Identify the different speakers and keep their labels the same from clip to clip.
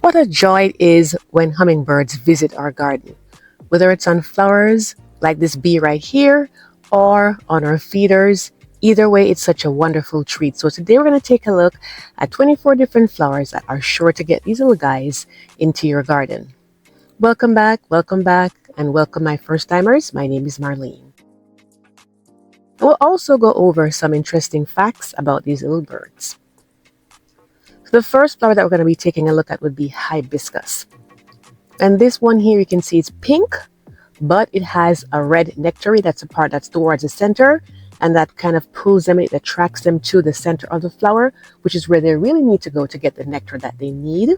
Speaker 1: What a joy it is when hummingbirds visit our garden, whether it's on flowers like this bee right here or on our feeders. Either way, it's such a wonderful treat. So today we're going to take a look at 24 different flowers that are sure to get these little guys into your garden. Welcome back, and welcome my first timers. My name is Marlene. We'll also go over some interesting facts about these little birds. So the first flower that we're going to be taking a look at would be hibiscus. And this one here, you can see it's pink, but it has a red nectary. That's a part that's towards the center, and that kind of pulls them, it attracts them to the center of the flower, which is where they really need to go to get the nectar that they need.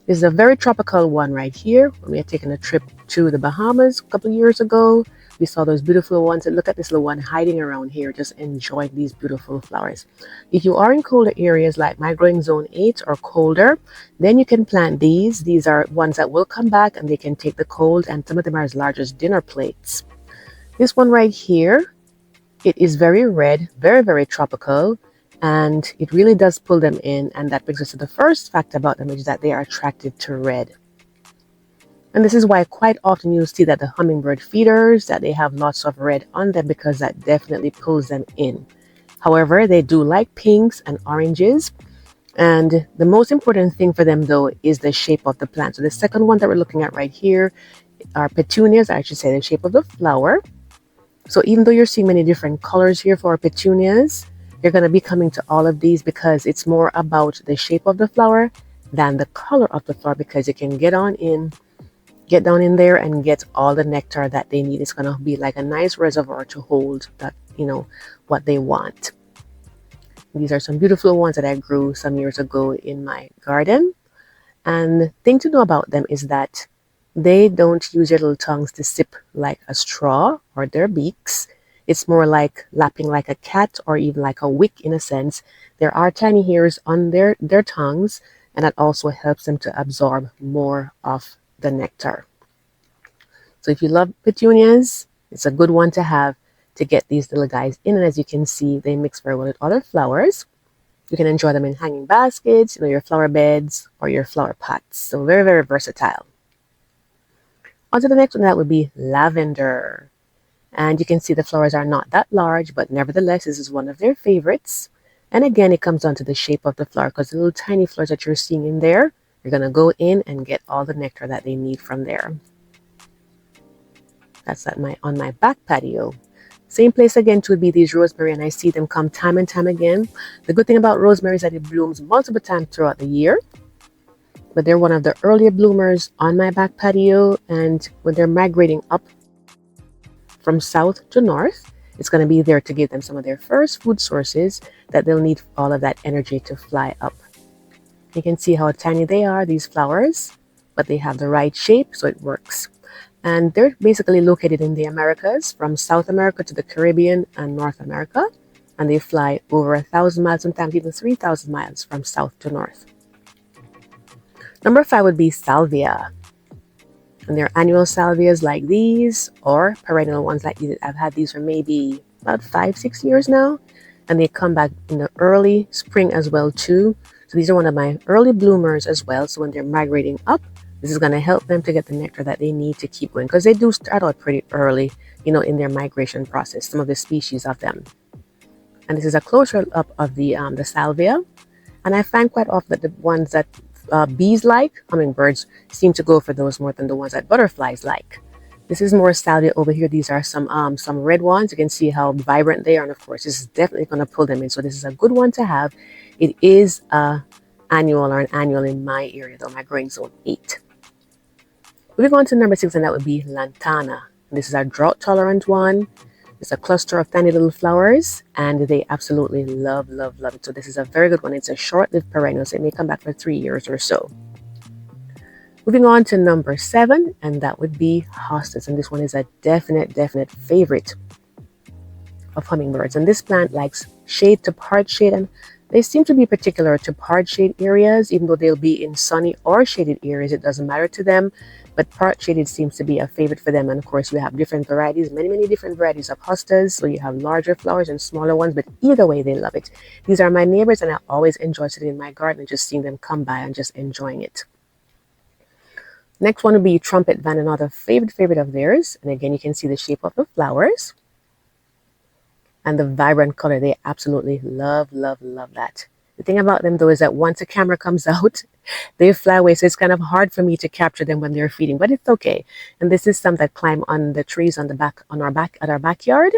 Speaker 1: This is a very tropical one right here. When we had taken a trip to the Bahamas a couple of years ago, we saw those beautiful ones. And look at this little one hiding around here, just enjoying these beautiful flowers. If you are in colder areas like my growing zone 8 or colder, then you can plant these. These are ones that will come back and they can take the cold, and some of them are as large as dinner plates. This one right here, it is very red, very, very tropical, and it really does pull them in. And that brings us to the first fact about them, is that they are attracted to red. And this is why quite often you'll see that the hummingbird feeders, that they have lots of red on them, because that definitely pulls them in. However, they do like pinks and oranges. And the most important thing for them, though, is the shape of the plant. So the second one that we're looking at right here are petunias, I should say, the shape of the flower. So even though you're seeing many different colors here for petunias, you're going to be coming to all of these because it's more about the shape of the flower than the color of the flower, because you can get down in there and get all the nectar that they need. It's going to be like a nice reservoir to hold that, what they want. These are some beautiful ones that I grew some years ago in my garden. And the thing to know about them is that they don't use their little tongues to sip like a straw or their beaks. It's more like lapping like a cat, or even like a wick in a sense. There are tiny hairs on their tongues, and that also helps them to absorb more of the nectar. So if you love petunias, it's a good one to have to get these little guys in. And as you can see, they mix very well with other flowers. You can enjoy them in hanging baskets, your flower beds, or your flower pots. So very, very versatile. On to the next one, that would be lavender. And you can see the flowers are not that large, but nevertheless, this is one of their favorites. And again, it comes down to the shape of the flower, because the little tiny flowers that you're seeing in there, you're going to go in and get all the nectar that they need from there. That's on my back patio. Same place again would be these rosemary, and I see them come time and time again. The good thing about rosemary is that it blooms multiple times throughout the year. But they're one of the earlier bloomers on my back patio, and when they're migrating up from south to north, it's going to be there to give them some of their first food sources that they'll need all of that energy to fly up. You can see how tiny they are, these flowers, but they have the right shape, so it works. And they're basically located in the Americas, from South America to the Caribbean and North America. And they fly over 1,000 miles, sometimes even 3,000 miles from south to north. Number 5 would be salvia. And they're annual salvias like these, or perennial ones like these. I've had these for maybe about 5-6 years now. And they come back in the early spring as well too. So these are one of my early bloomers as well. So when they're migrating up, this is going to help them to get the nectar that they need to keep going, because they do start out pretty early, in their migration process, some of the species of them. And this is a closer up of the salvia. And I find quite often that the ones that bees like, hummingbirds, seem to go for those more than the ones that butterflies like. This is more salvia over here. These are some red ones. You can see how vibrant they are. And of course, this is definitely going to pull them in. So this is a good one to have. It is an annual in my area, though, my growing zone 8. Moving on to number 6, and that would be lantana. This is our drought-tolerant one. It's a cluster of tiny little flowers, and they absolutely love it. So this is a very good one. It's a short-lived perennial, so it may come back for 3 years or so. Moving on to number 7, and that would be hostas. And this one is a definite favorite of hummingbirds. And this plant likes shade to part shade, and they seem to be particular to part shade areas. Even though they'll be in sunny or shaded areas, it doesn't matter to them. but part shaded seems to be a favorite for them. And of course, we have different varieties, many different varieties of hostas. So you have larger flowers and smaller ones, but either way, they love it. These are my neighbors, and I always enjoy sitting in my garden and just seeing them come by and just enjoying it. Next one would be trumpet vine, another favorite of theirs. And again, you can see the shape of the flowers and the vibrant color. They absolutely love that. The thing about them though is that once a camera comes out, they fly away. So it's kind of hard for me to capture them when they're feeding, but it's okay. And this is some that climb on the trees on our backyard,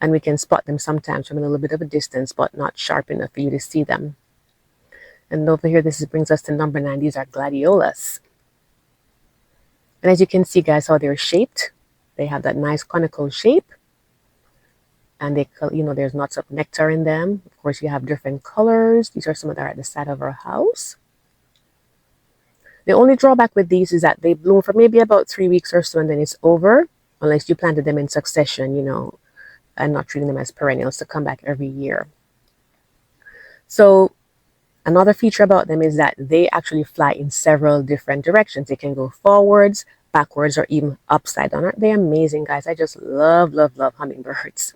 Speaker 1: and we can spot them sometimes from a little bit of a distance, but not sharp enough for you to see them. And over here, this brings us to number 9. These are gladiolas. And as you can see, guys, how they're shaped. They have that nice conical shape. And they, there's lots of nectar in them. Of course, you have different colors. These are some that are at the side of our house. The only drawback with these is that they bloom for maybe about 3 weeks or so, and then it's over, unless you planted them in succession, and not treating them as perennials to come back every year. So another feature about them is that they actually fly in several different directions. They can go forwards, backwards, or even upside down. Aren't they amazing, guys? I just love hummingbirds.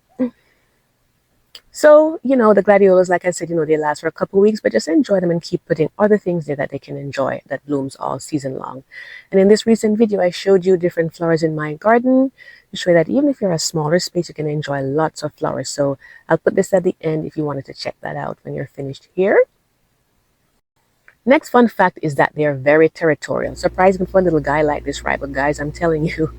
Speaker 1: So, the gladiolas, like I said, they last for a couple weeks, but just enjoy them and keep putting other things there that they can enjoy that blooms all season long. And in this recent video, I showed you different flowers in my garden to show you that even if you're a smaller space, you can enjoy lots of flowers. So I'll put this at the end if you wanted to check that out when you're finished here. Next fun fact is that they're very territorial. Surprising for a little guy like this, right? But guys, I'm telling you,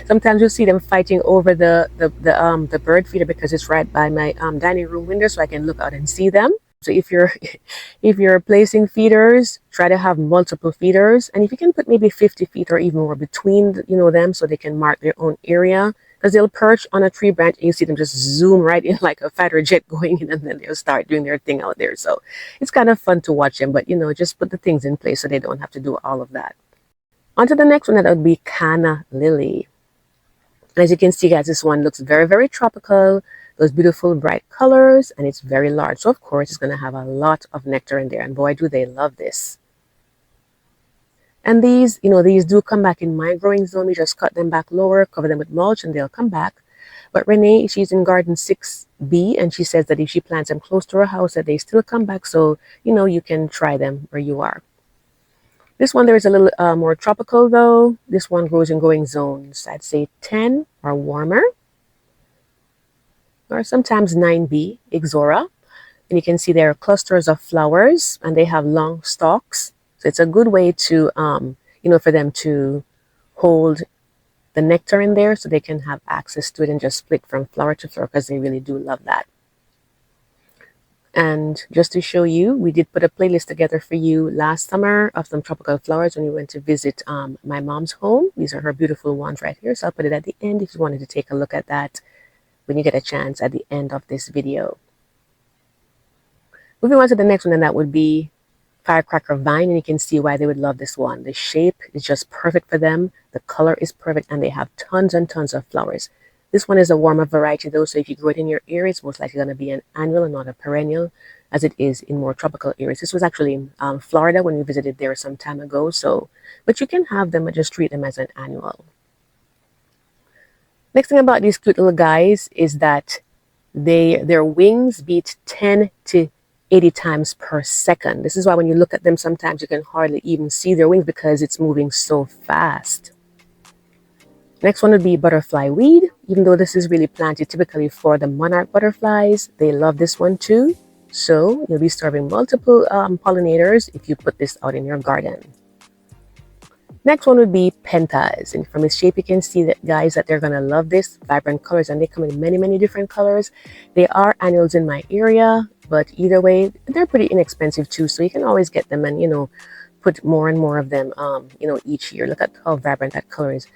Speaker 1: sometimes you'll see them fighting over the bird feeder because it's right by my dining room window, so I can look out and see them. So if you're placing feeders, try to have multiple feeders, and if you can put maybe 50 feet or even more between them, so they can mark their own area, because they'll perch on a tree branch and you see them just zoom right in like a fighter jet going in, and then they'll start doing their thing out there. So it's kind of fun to watch them, but just put the things in place so they don't have to do all of that. On to the next one, that would be canna lily. As you can see, guys, this one looks very tropical, those beautiful bright colors, and it's very large. So of course it's going to have a lot of nectar in there, and boy do they love this. And these do come back in my growing zone. We just cut them back lower, cover them with mulch, and they'll come back. But Renee, she's in garden 6B, and she says that if she plants them close to her house, that they still come back. So you can try them where you are. This one there is a little more tropical though. This one grows in growing zones, I'd say 10 or warmer, or sometimes 9B, Ixora. And you can see there are clusters of flowers, and they have long stalks. So it's a good way to, for them to hold the nectar in there so they can have access to it and just split from flower to flower, because they really do love that. And just to show you, we did put a playlist together for you last summer of some tropical flowers when we went to visit my mom's home. These are her beautiful ones right here. So I'll put it at the end if you wanted to take a look at that when you get a chance at the end of this video. Moving on to the next one, and that would be firecracker vine, and you can see why they would love this one. The shape is just perfect for them. The color is perfect, and they have tons and tons of flowers. This one is a warmer variety though, so if you grow it in your area, it's most likely going to be an annual and not a perennial, as it is in more tropical areas. This was actually in Florida when we visited there some time ago. But you can have them and just treat them as an annual. Next thing about these cute little guys is that their wings beat 10 to 80 times per second. This is why when you look at them, sometimes you can hardly even see their wings because it's moving so fast. Next one would be butterfly weed. Even though this is really planted typically for the monarch butterflies, they love this one too. So you'll be serving multiple pollinators if you put this out in your garden. Next one would be pentas, and from its shape you can see that, guys, that they're gonna love this. Vibrant colors, and they come in many different colors. They are annuals in my area, but either way they're pretty inexpensive too, so you can always get them and put more and more of them each year. Look at how vibrant that color is.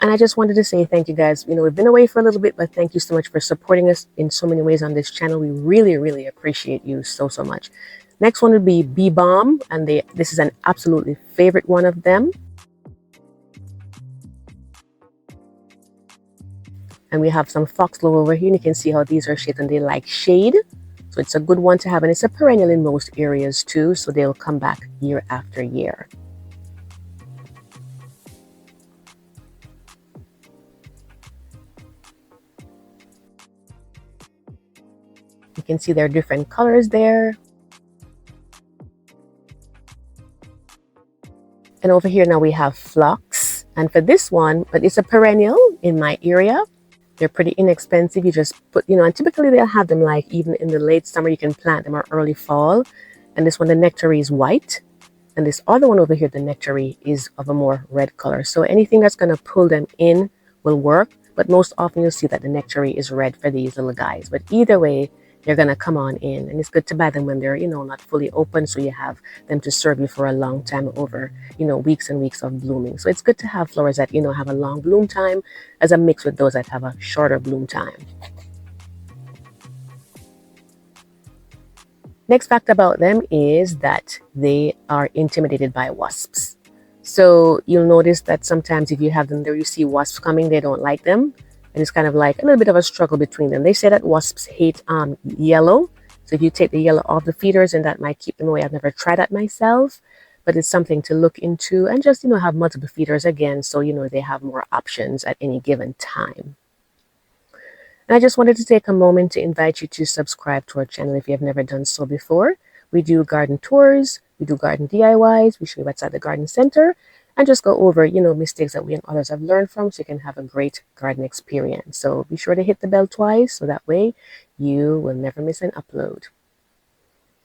Speaker 1: And I just wanted to say thank you, guys. We've been away for a little bit, but thank you so much for supporting us in so many ways on this channel. We really appreciate you so much. Next one would be bee balm, and this is an absolutely favorite one of them. And we have some foxglove over here, and you can see how these are shaped, and they like shade. So it's a good one to have, and it's a perennial in most areas too, so they'll come back year after year. You can see there are different colors there. And over here now we have phlox. And for this one, but it's a perennial in my area. They're pretty inexpensive. You just put, and typically they'll have them like even in the late summer, you can plant them or early fall. And this one, the nectary is white. And this other one over here, the nectary is of a more red color. So anything that's going to pull them in will work. But most often you'll see that the nectary is red for these little guys. But either way, they're going to come on in. And it's good to buy them when they're, not fully open. So you have them to serve you for a long time over, weeks and weeks of blooming. So it's good to have flowers that, have a long bloom time as a mix with those that have a shorter bloom time. Next fact about them is that they are intimidated by wasps. So you'll notice that sometimes if you have them there, you see wasps coming, they don't like them. And it's kind of like a little bit of a struggle between them. They say that wasps hate yellow. So if you take the yellow off the feeders, and that might keep them away. I've never tried that myself, but it's something to look into, and just, have multiple feeders again. So, they have more options at any given time. And I just wanted to take a moment to invite you to subscribe to our channel if you have never done so before. We do garden tours, we do garden DIYs, we show you what's at the garden center, and just go over, mistakes that we and others have learned from, so you can have a great garden experience. So be sure to hit the bell twice, so that way you will never miss an upload.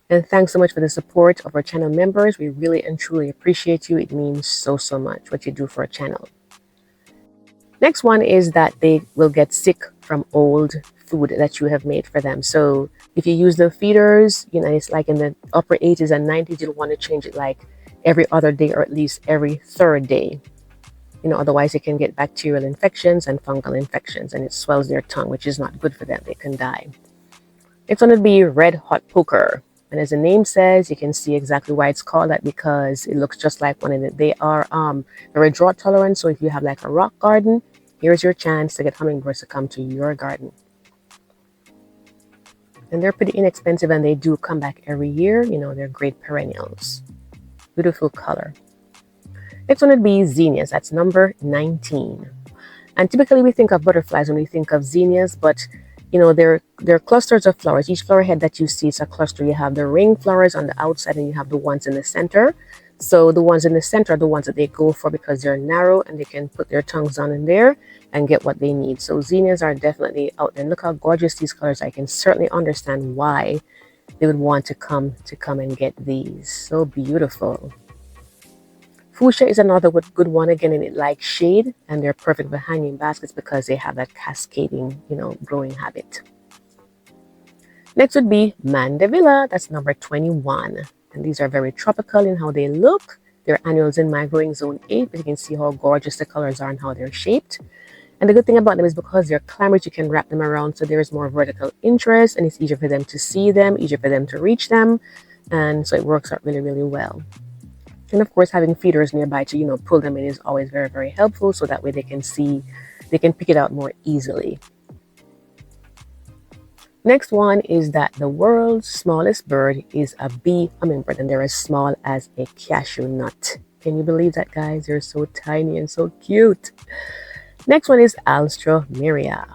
Speaker 1: And thanks so much for the support of our channel members. We really and truly appreciate you. It means so, so much what you do for our channel. Next one is that they will get sick from old food that you have made for them. So if you use the feeders, it's like in the upper 80s and 90s, you'll want to change it like every other day or at least every third day. Otherwise they can get bacterial infections and fungal infections, and it swells their tongue, which is not good for them. They can die. It's going to be red hot poker. And as the name says, you can see exactly why it's called that, because it looks just like one of it. They are very drought tolerant. So if you have like a rock garden, here's your chance to get hummingbirds to come to your garden. And they're pretty inexpensive, and they do come back every year. They're great perennials. Beautiful color. Next one would be zinnias. That's number 19. And typically we think of butterflies when we think of zinnias, but they're clusters of flowers. Each flower head that you see is a cluster. You have the ring flowers on the outside, and you have the ones in the center. So the ones in the center are the ones that they go for because they're narrow and they can put their tongues on in there and get what they need. So zinnias are definitely out there. Look how gorgeous these colors are. I can certainly understand why they would want to come and get these. So beautiful. Fuchsia is another good one, again, and it likes shade, and they're perfect for hanging baskets because they have that cascading, growing habit. Next would be Mandevilla. That's number 21. And these are very tropical in how they look. They're annuals in my growing zone 8, but you can see how gorgeous the colors are and how they're shaped. And the good thing about them is because they're climbers, you can wrap them around, so there's more vertical interest, and it's easier for them to see them, easier for them to reach them. And so it works out really, really well. And of course, having feeders nearby to, pull them in is always very, very helpful. So that way they can pick it out more easily. Next one is that the world's smallest bird is a bee hummingbird, and they're as small as a cashew nut. Can you believe that, guys? They're so tiny and so cute. Next one is Alstroemeria.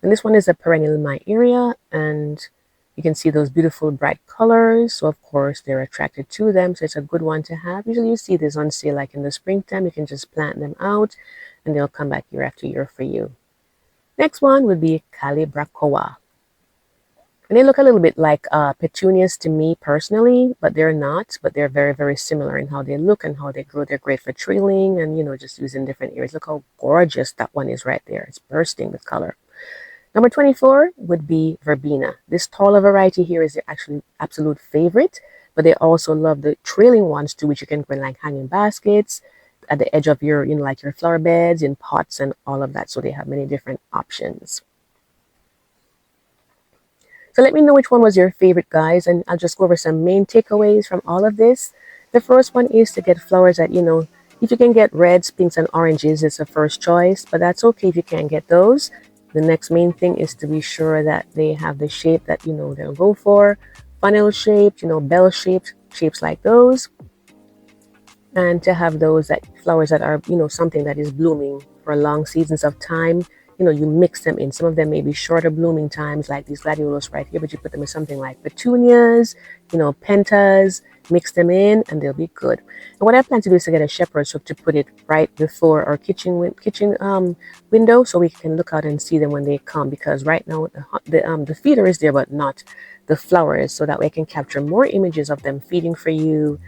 Speaker 1: And this one is a perennial in my area, and you can see those beautiful bright colors. So of course they're attracted to them. So it's a good one to have. Usually you see this on sale like in the springtime. You can just plant them out and they'll come back year after year for you. Next one would be Calibrachoa. And they look a little bit like petunias to me personally, but they're not. But they're very, very similar in how they look and how they grow. They're great for trailing and, just using different areas. Look how gorgeous that one is right there. It's bursting with color. Number 24 would be Verbena. This taller variety here is their actually absolute favorite, but they also love the trailing ones too, which you can grow in like hanging baskets at the edge of your, like your flower beds, in pots and all of that. So they have many different options. So let me know which one was your favorite, guys, and I'll just go over some main takeaways from all of this. The first one is to get flowers that, if you can get reds, pinks, and oranges, it's a first choice, but that's okay if you can't get those. The next main thing is to be sure that they have the shape that, they'll go for. Funnel shaped, bell shaped, shapes like those. And to have those flowers that are, something that is blooming for long seasons of time. you mix them in. Some of them may be shorter blooming times, like these gladiolus right here, but you put them in something like petunias, pentas, mix them in, and they'll be good. And what I plan to do is to get a shepherd's hook to put it right before our kitchen window, so we can look out and see them when they come. Because right now the feeder is there, but not the flowers, so that way I can capture more images of them feeding for you,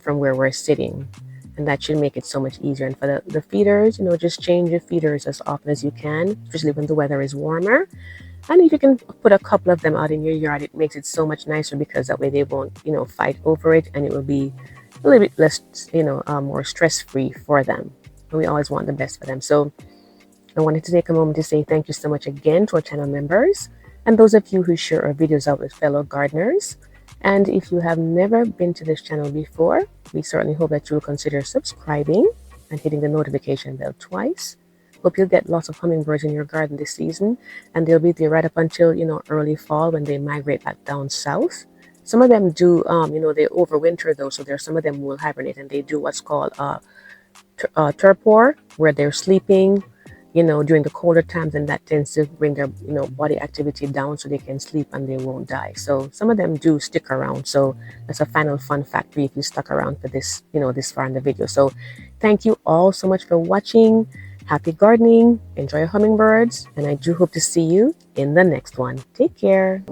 Speaker 1: from where we're sitting. And that should make it so much easier. And for the feeders, just change your feeders as often as you can, especially when the weather is warmer. And if you can put a couple of them out in your yard, it makes it so much nicer, because that way they won't, fight over it, and it will be a little bit less, more stress-free for them. And we always want the best for them. So I wanted to take a moment to say thank you so much again to our channel members and those of you who share our videos out with fellow gardeners. And if you have never been to this channel before, we certainly hope that you will consider subscribing and hitting the notification bell twice. Hope you'll get lots of hummingbirds in your garden this season, and they'll be there right up until, early fall, when they migrate back down south. Some of them do, they overwinter though, so some of them who will hibernate, and they do what's called torpor, where they're sleeping, during the colder times, and that tends to bring their, body activity down, so they can sleep and they won't die. So some of them do stick around. So that's a final fun fact for you if you stuck around for this, this far in the video. So thank you all so much for watching. Happy gardening, enjoy your hummingbirds, and I do hope to see you in the next one. Take care.